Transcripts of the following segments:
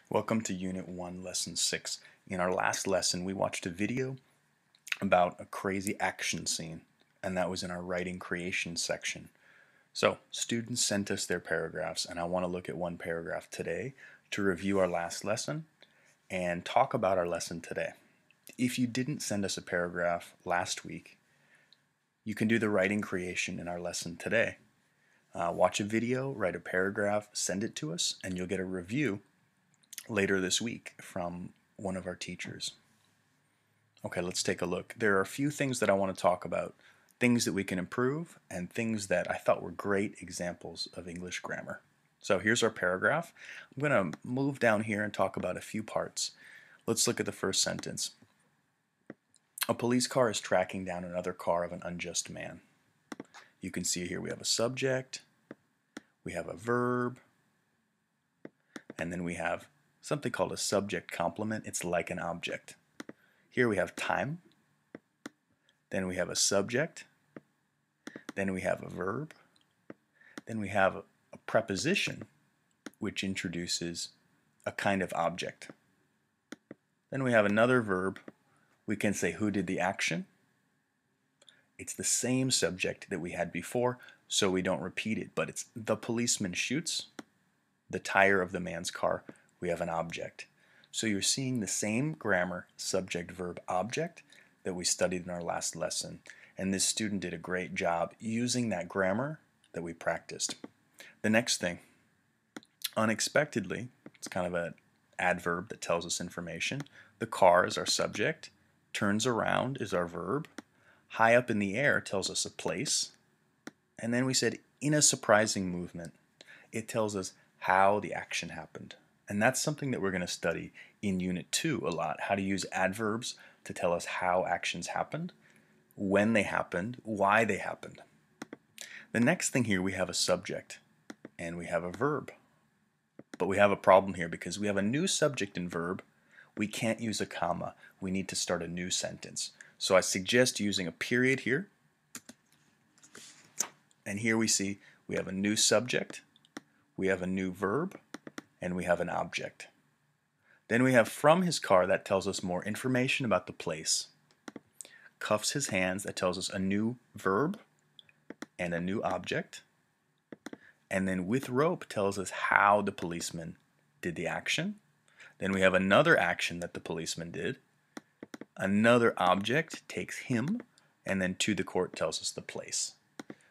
Welcome to Unit 1, Lesson 6. In our last lesson, we watched a video about a crazy action scene, and that was in our writing creation section. So, students sent us their paragraphs, and I want to look at one paragraph today to review our last lesson and talk about our lesson today. If you didn't send us a paragraph last week, you can do the writing creation in our lesson today. Watch a video, write a paragraph, send it to us, and you'll get a review later this week from one of our teachers. Okay, let's take a look. There are a few things that I want to talk about, things that we can improve, and things that I thought were great examples of English grammar. So here's our paragraph. I'm going to move down here and talk about a few parts. Let's look at the first sentence. A police car is tracking down another car of an unjust man. You can see here we have a subject, we have a verb, and then we have something called a subject complement. It's like an object. Here we have time, then we have a subject, then we have a verb, then we have a preposition which introduces a kind of object. Then we have another verb. We can say who did the action. It's the same subject that we had before, so we don't repeat it, but it's the policeman shoots the tire of the man's car. We have an object. So you're seeing the same grammar, subject, verb, object that we studied in our last lesson. And this student did a great job using that grammar that we practiced. The next thing, unexpectedly, it's kind of an adverb that tells us information. The car is our subject. Turns around is our verb. High up in the air tells us a place. And then we said in a surprising movement. It tells us how the action happened. And that's something that we're going to study in Unit 2 a lot, how to use adverbs to tell us how actions happened, when they happened, why they happened. The next thing here, we have a subject and we have a verb. But we have a problem here because we have a new subject and verb. We can't use a comma. We need to start a new sentence. So I suggest using a period here. And here we see we have a new subject, we have a new verb, and we have an object. Then we have from his car, that tells us more information about the place. Cuffs his hands, that tells us a new verb and a new object. And then with rope tells us how the policeman did the action. Then we have another action that the policeman did. Another object takes him, and then to the court tells us the place.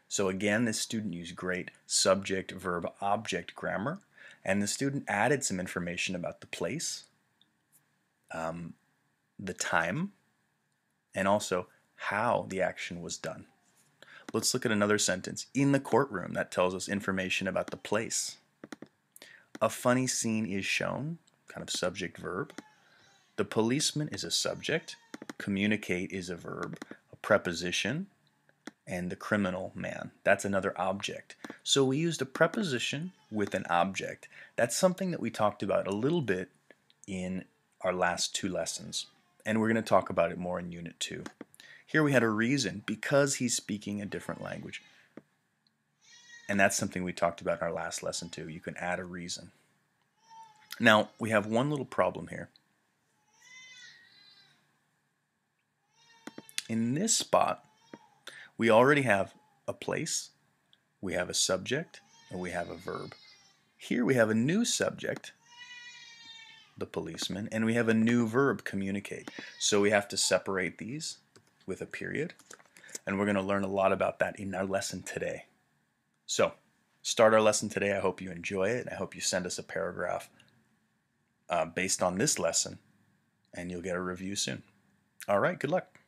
So again, this student used great subject, verb, object grammar, and the student added some information about the place, the time, and also how the action was done. Let's look at another sentence. In the courtroom, that tells us information about the place. A funny scene is shown, kind of subject, verb. The policeman is a subject. Communicate is a verb, a preposition. And the criminal man, that's another object. So we used a preposition with an object. That's something that we talked about a little bit in our last two lessons. And we're going to talk about it more in Unit 2. Here we had a reason, because he's speaking a different language. And that's something we talked about in our last lesson too. You can add a reason. Now, we have one little problem here. In this spot, we already have a place, we have a subject, and we have a verb. Here we have a new subject, the policeman, and we have a new verb, communicate. So we have to separate these with a period, and we're going to learn a lot about that in our lesson today. So, start our lesson today. I hope you enjoy it. I hope you send us a paragraph based on this lesson, and you'll get a review soon. All right, good luck.